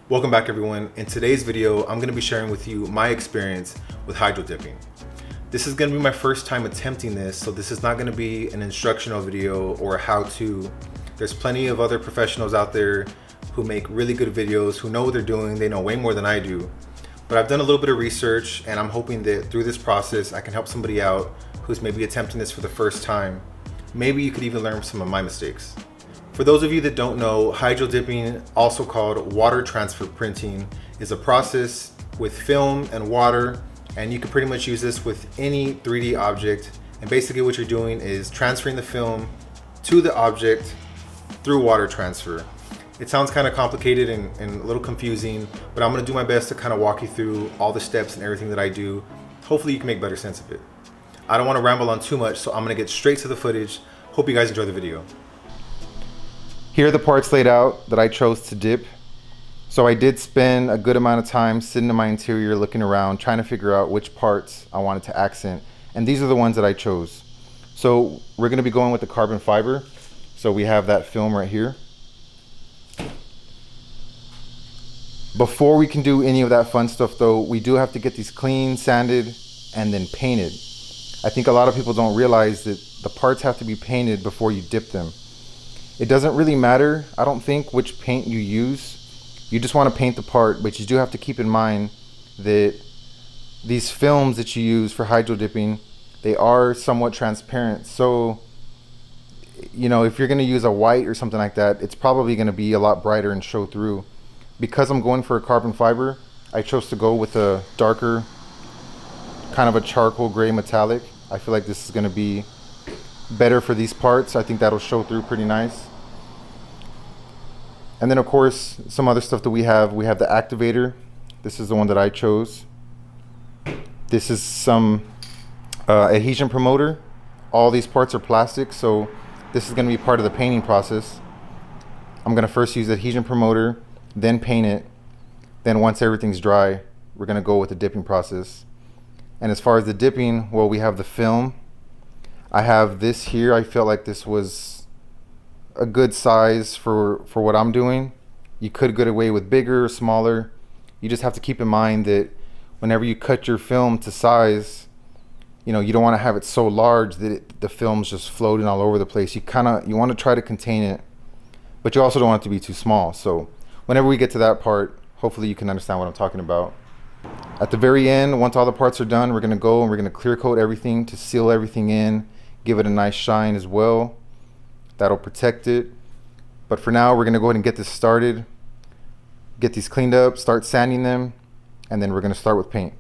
Welcome back everyone. In today's video, I'm going to be sharing with you my experience with hydro dipping. This is going to be my first time attempting this, so this is not going to be an instructional video or a how-to. There's plenty of other professionals out there who make really good videos, who know what they're doing. They know way more than I do. But I've done a little bit of research, and I'm hoping that through this process, I can help somebody out who's maybe attempting this for the first time. Maybe you could even learn some of my mistakes. For those of you that don't know, hydro dipping, also called water transfer printing, is a process with film and water, and you can pretty much use this with any 3D object. And basically what you're doing is transferring the film to the object through water transfer. It sounds kind of complicated and a little confusing, but I'm going to do my best to kind of walk you through all the steps and everything that I do. Hopefully you can make better sense of it. I don't want to ramble on too much, so I'm going to get straight to the footage. Hope you guys enjoy the video. Here are the parts laid out that I chose to dip. So I did spend a good amount of time sitting in my interior looking around, trying to figure out which parts I wanted to accent. And these are the ones that I chose. So we're going to be going with the carbon fiber. So we have that film right here. Before we can do any of that fun stuff though, we do have to get these clean, sanded, and then painted. I think a lot of people don't realize that the parts have to be painted before you dip them. It doesn't really matter, I don't think, which paint you use. You just want to paint the part, but you do have to keep in mind that these films that you use for hydro dipping, they are somewhat transparent. So, you know, if you're going to use a white or something like that, it's probably going to be a lot brighter and show through. Because I'm going for a carbon fiber, I chose to go with a darker, kind of a charcoal gray metallic. I feel like this is going to be better for these parts. I think that'll show through pretty nice. And then of course some other stuff that we have the Activator. This is the one that I chose. This is some Adhesion Promoter. All these parts are plastic, so this is going to be part of the painting process. I'm going to first use Adhesion Promoter, then paint it. Then once everything's dry, we're going to go with the dipping process. And as far as the dipping, well, we have the film. I have this here. I felt like this was a good size for what I'm doing. You could get away with bigger or smaller. You just have to keep in mind that whenever you cut your film to size, you know, you don't want to have it so large that the film's just floating all over the place. You want to try to contain it, but you also don't want it to be too small. So whenever we get to that part, hopefully you can understand what I'm talking about. At the very end, once all the parts are done, we're going to go and we're going to clear coat everything to seal everything in, give it a nice shine as well. That'll protect it. But for now, we're going to go ahead and get this started, get these cleaned up, start sanding them, and then we're going to start with paint.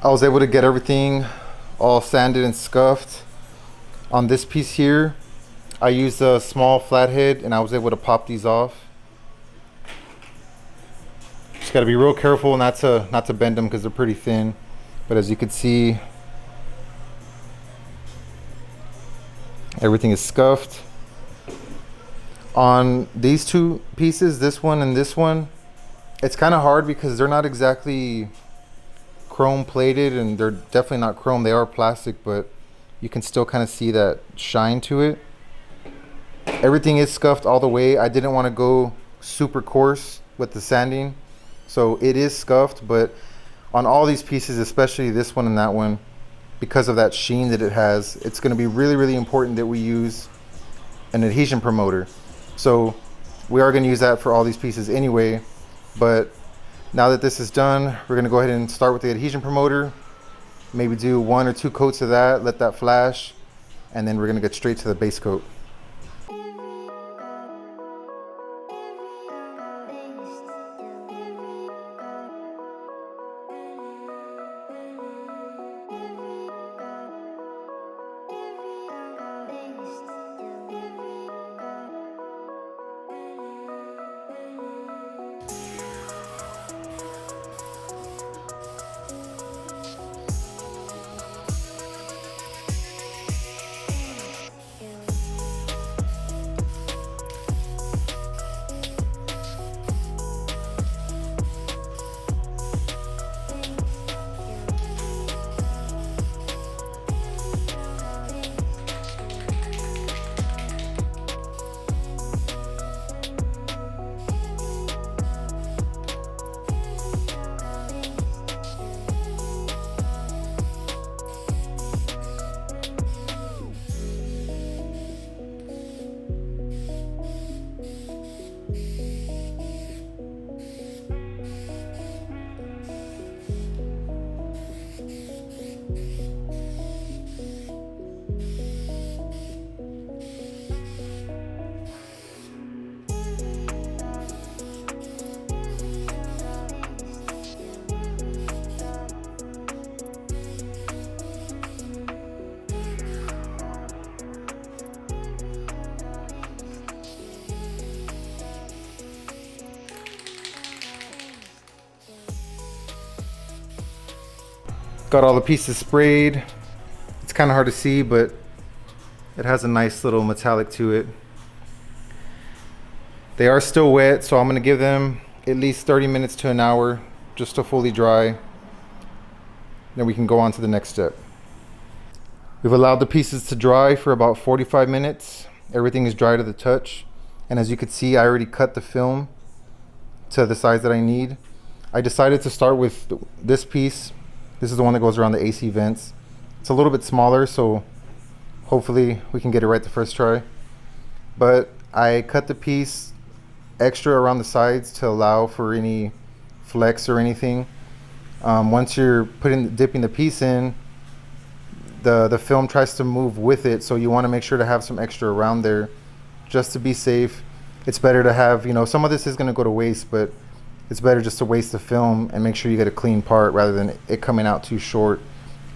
I was able to get everything all sanded and scuffed. On this piece here, I used a small flathead and I was able to pop these off. Just got to be real careful not to bend them because they're pretty thin. But as you can see, everything is scuffed. On these two pieces, this one and this one, it's kind of hard because they're not exactly chrome plated, and they're definitely not chrome. They are plastic, but you can still kind of see that shine to it. Everything is scuffed all the way. I didn't want to go super coarse with the sanding, so it is scuffed. But on all these pieces, especially this one and that one, because of that sheen that it has, it's going to be really, really important that we use an adhesion promoter. So we are going to use that for all these pieces anyway, but Now that this is done, we're gonna go ahead and start with the adhesion promoter. Maybe do 1 or 2 coats of that, let that flash, and then we're gonna get straight to the base coat. Got all the pieces sprayed. It's kind of hard to see, but it has a nice little metallic to it. They are still wet, so I'm gonna give them at least 30 minutes to an hour just to fully dry. Then we can go on to the next step. We've allowed the pieces to dry for about 45 minutes. Everything is dry to the touch. And as you can see, I already cut the film to the size that I need. I decided to start with this piece. This is the one that goes around the AC vents. It's a little bit smaller, so hopefully we can get it right the first try. But I cut the piece extra around the sides to allow for any flex or anything. Once you're dipping the piece in, the film tries to move with it, so you want to make sure to have some extra around there just to be safe. It's better to have, some of this is going to go to waste, but it's better just to waste the film and make sure you get a clean part rather than it coming out too short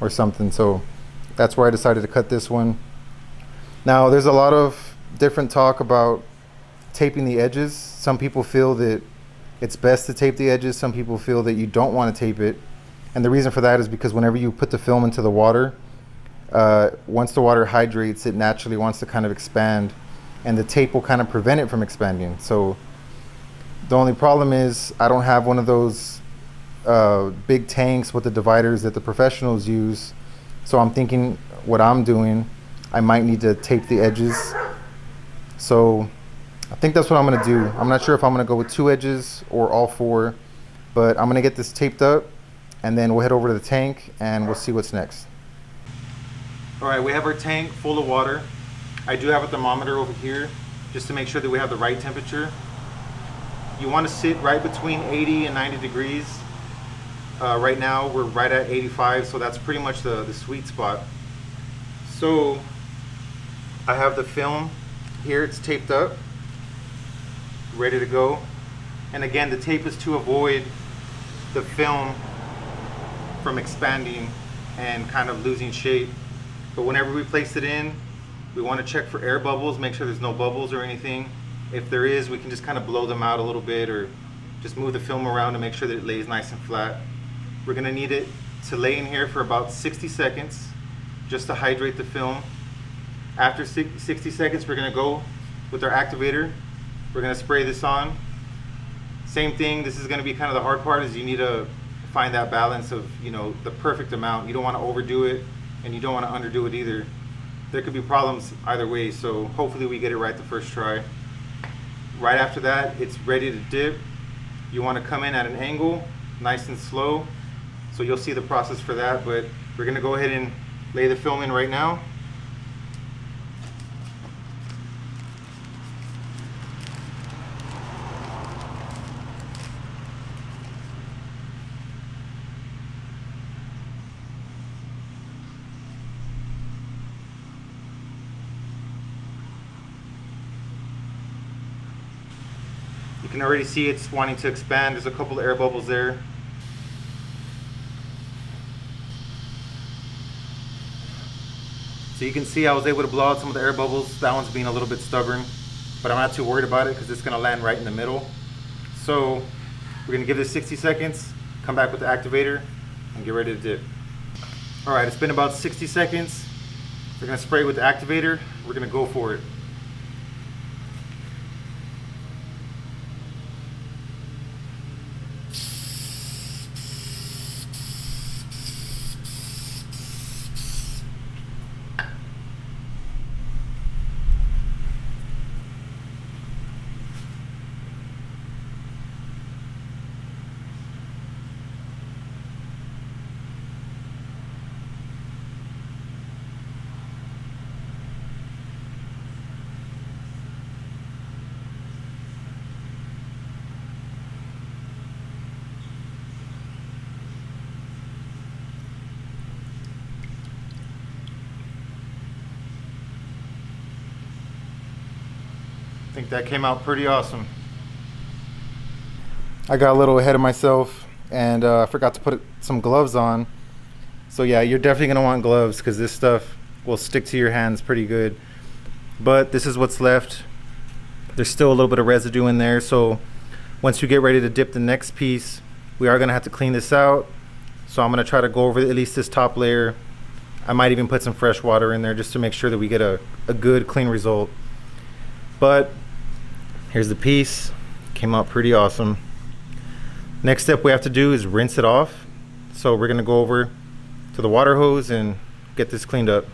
or something. So that's where I decided to cut this one. Now there's a lot of different talk about taping the edges. Some people feel that it's best to tape the edges. Some people feel that you don't want to tape it. And the reason for that is because whenever you put the film into the water, once the water hydrates, it naturally wants to kind of expand, and the tape will kind of prevent it from expanding. So the only problem is I don't have one of those big tanks with the dividers that the professionals use. So I'm thinking what I'm doing, I might need to tape the edges. So I think that's what I'm gonna do. I'm not sure if I'm gonna go with 2 edges or all 4, but I'm gonna get this taped up and then we'll head over to the tank and we'll see what's next. All right, we have our tank full of water. I do have a thermometer over here just to make sure that we have the right temperature. You want to sit right between 80 and 90 degrees. Right now we're right at 85, so that's pretty much the sweet spot. So I have the film here, it's taped up, ready to go. And again, the tape is to avoid the film from expanding and kind of losing shape. But whenever we place it in, we want to check for air bubbles, make sure there's no bubbles or anything. If there is, we can just kind of blow them out a little bit or just move the film around to make sure that it lays nice and flat. We're going to need it to lay in here for about 60 seconds just to hydrate the film. After 60 seconds, we're going to go with our activator. We're going to spray this on. Same thing, this is going to be kind of the hard part, is you need to find that balance of, the perfect amount. You don't want to overdo it and you don't want to underdo it either. There could be problems either way, so hopefully we get it right the first try. Right after that, it's ready to dip. You want to come in at an angle, nice and slow. So you'll see the process for that, but we're going to go ahead and lay the film in right now. can already see it's wanting to expand. There's a couple of air bubbles there. So you can see I was able to blow out some of the air bubbles. That one's being a little bit stubborn, but I'm not too worried about it because it's gonna land right in the middle. So we're gonna give this 60 seconds, come back with the activator, and get ready to dip. All right, it's been about 60 seconds. We're gonna spray with the activator. We're gonna go for it. I think that came out pretty awesome. I got a little ahead of myself and I forgot to put some gloves on. So yeah, you're definitely gonna want gloves because this stuff will stick to your hands pretty good. But this is what's left. There's still a little bit of residue in there. So once you get ready to dip the next piece, we are gonna have to clean this out. So I'm gonna try to go over at least this top layer. I might even put some fresh water in there just to make sure that we get a good clean result. But here's the piece. Came out pretty awesome. Next step we have to do is rinse it off. So we're gonna go over to the water hose and get this cleaned up.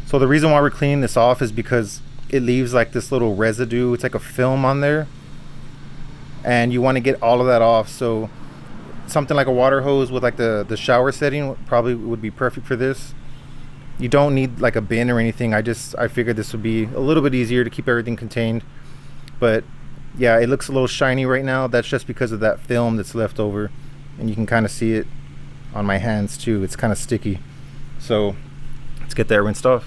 So the reason why we're cleaning this off is because it leaves like this little residue. It's like a film on there. And you wanna get all of that off. So something like a water hose with like the shower setting probably would be perfect for this. You don't need like a bin or anything. I figured this would be a little bit easier to keep everything contained. But yeah, it looks a little shiny right now. That's just because of that film that's left over. And you can kind of see it on my hands too. It's kind of sticky. So let's get that rinsed off.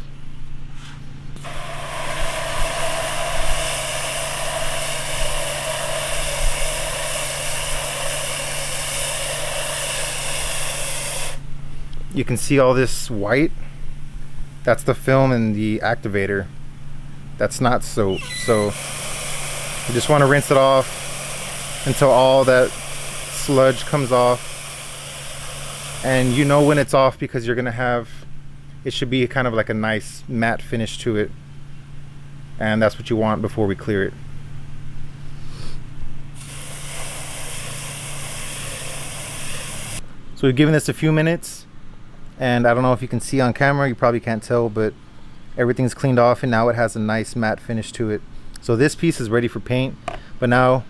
You can see all this white. That's the film in the activator. That's not soap. So you just want to rinse it off until all that sludge comes off. And you know when it's off because you're gonna have, it should be kind of like a nice matte finish to it. And that's what you want before we clear it. So we've given this a few minutes. And I don't know if you can see on camera, you probably can't tell, but everything's cleaned off and now it has a nice matte finish to it. So this piece is ready for paint, but now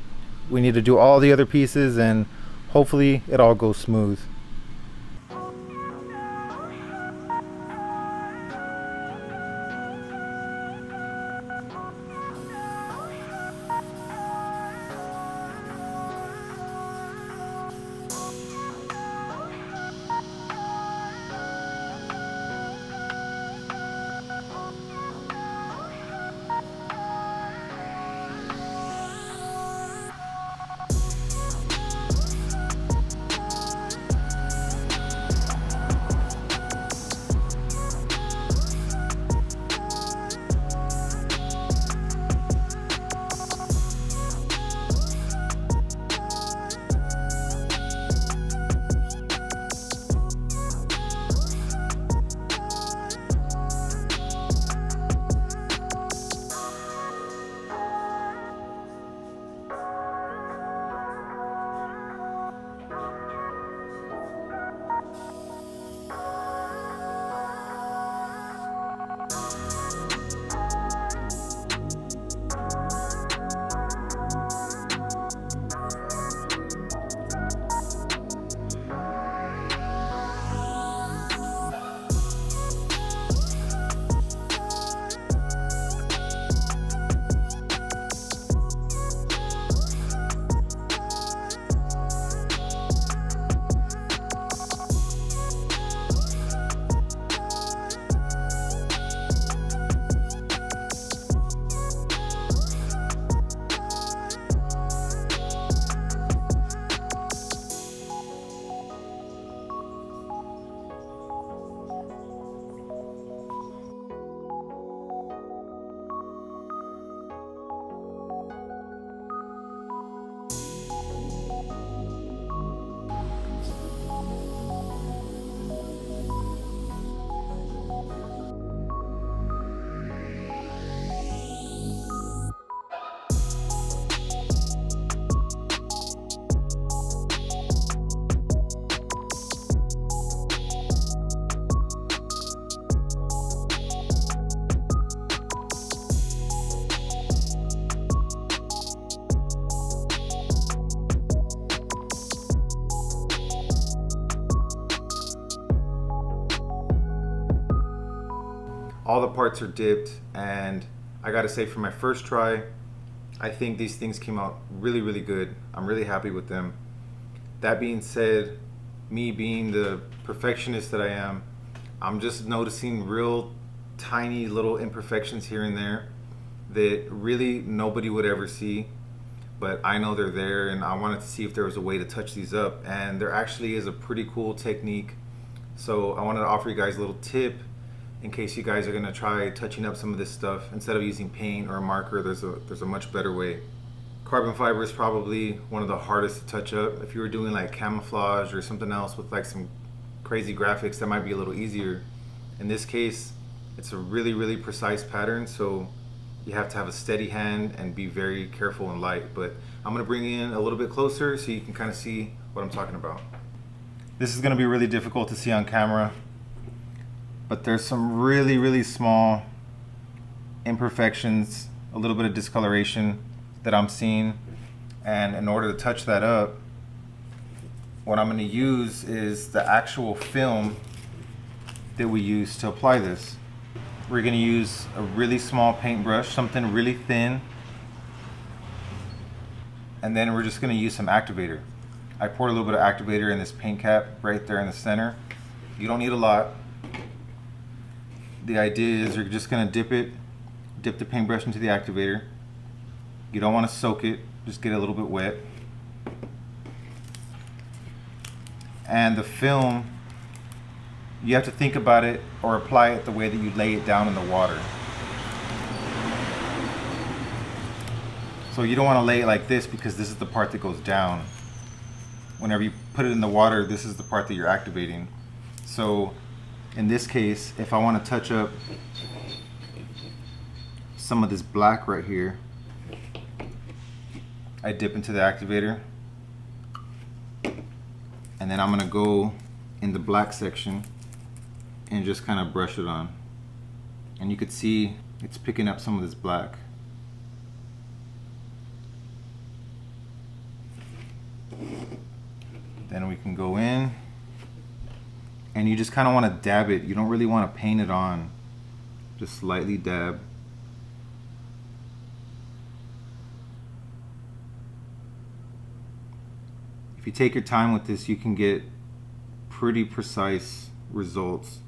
we need to do all the other pieces and hopefully it all goes smooth. All the parts are dipped, and I gotta say, for my first try, I think these things came out really, really good. I'm really happy with them. That being said, me being the perfectionist that I am, I'm just noticing real tiny little imperfections here and there that really nobody would ever see, but I know they're there, and I wanted to see if there was a way to touch these up, and there actually is a pretty cool technique. So I wanted to offer you guys a little tip in case you guys are going to try touching up some of this stuff. Instead of using paint or a marker, there's a much better way. Carbon fiber is probably one of the hardest to touch up. If you were doing like camouflage or something else with like some crazy graphics, that might be a little easier. In this case, it's a really, really precise pattern, so you have to have a steady hand and be very careful and light. But I'm going to bring you in a little bit closer so you can kind of see what I'm talking about. This is going to be really difficult to see on camera, but there's some really, really small imperfections, a little bit of discoloration that I'm seeing. And in order to touch that up, what I'm going to use is the actual film that we use to apply this. We're going to use a really small paintbrush, something really thin, and then we're just going to use some Activator. I poured a little bit of Activator in this paint cap right there in the center. You don't need a lot. The idea is you're just going to dip the paintbrush into the Activator. You don't want to soak it, just get it a little bit wet. And the film, you have to think about it or apply it the way that you lay it down in the water. So you don't want to lay it like this, because this is the part that goes down. Whenever you put it in the water, this is the part that you're activating. So in this case, if I want to touch up some of this black right here, I dip into the Activator, and then I'm going to go in the black section and just kind of brush it on. And you could see it's picking up some of this black. Then we can go in, and you just kind of want to dab it. You don't really want to paint it on. Just slightly dab. If you take your time with this, you can get pretty precise results,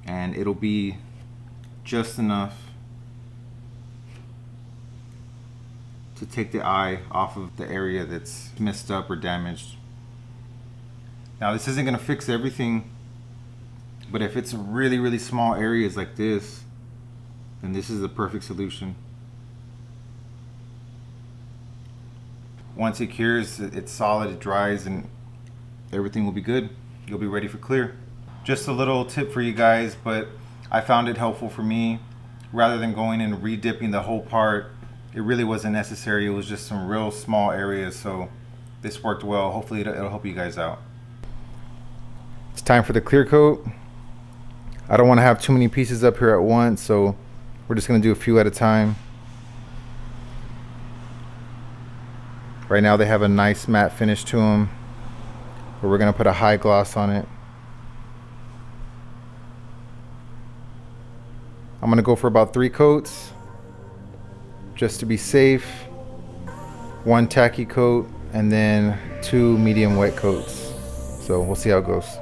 and it'll be just enough to take the eye off of the area that's messed up or damaged. Now, this isn't going to fix everything, but if it's really, really small areas like this, then this is the perfect solution. Once it cures, it's solid, it dries, and everything will be good. You'll be ready for clear. Just a little tip for you guys, but I found it helpful for me. Rather than going and re-dipping the whole part, it really wasn't necessary. It was just some real small areas, so this worked well. Hopefully it'll help you guys out. It's time for the clear coat. I don't want to have too many pieces up here at once, so we're just going to do a few at a time. Right now they have a nice matte finish to them, but we're going to put a high gloss on it. I'm going to go for about 3 coats just to be safe. 1 tacky coat and then 2 medium wet coats. So we'll see how it goes.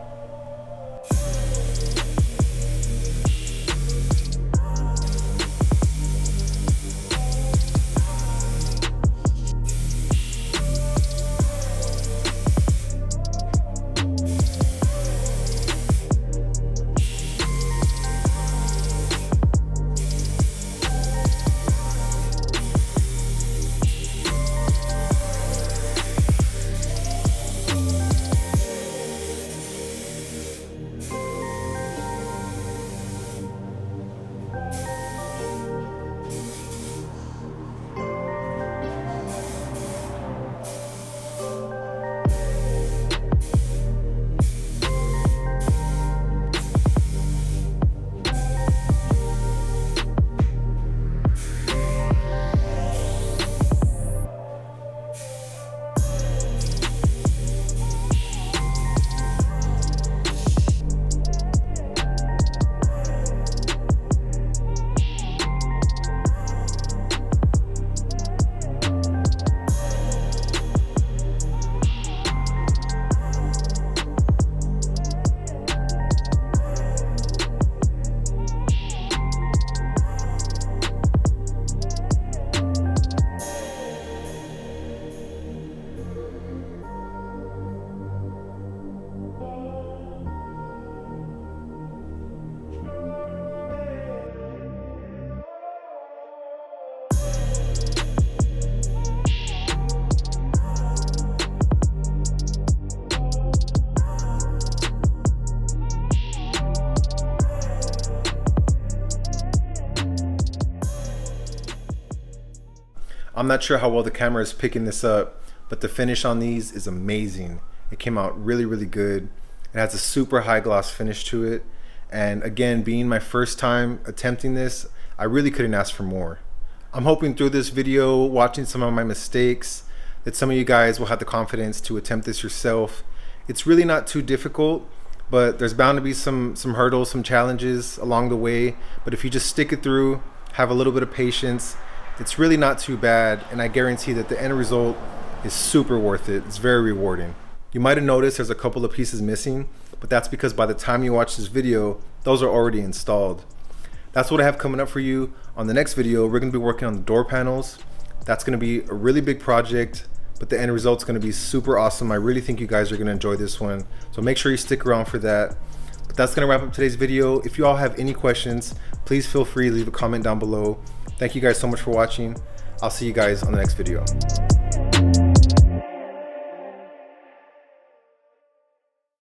I'm not sure how well the camera is picking this up, but the finish on these is amazing. It came out really, really good. It has a super high gloss finish to it. And again, being my first time attempting this, I really couldn't ask for more. I'm hoping through this video, watching some of my mistakes, that some of you guys will have the confidence to attempt this yourself. It's really not too difficult, but there's bound to be some hurdles, some challenges along the way. But if you just stick it through, have a little bit of patience, it's really not too bad. And I guarantee that the end result is super worth it. It's very rewarding. You might have noticed there's a couple of pieces missing, but that's because by the time you watch this video, those are already installed. That's what I have coming up for you. On the next video, we're gonna be working on the door panels. That's gonna be a really big project, but the end result's gonna be super awesome. I really think you guys are gonna enjoy this one. So make sure you stick around for that. But that's gonna wrap up today's video. If you all have any questions, please feel free to leave a comment down below. Thank you guys so much for watching. I'll see you guys on the next video.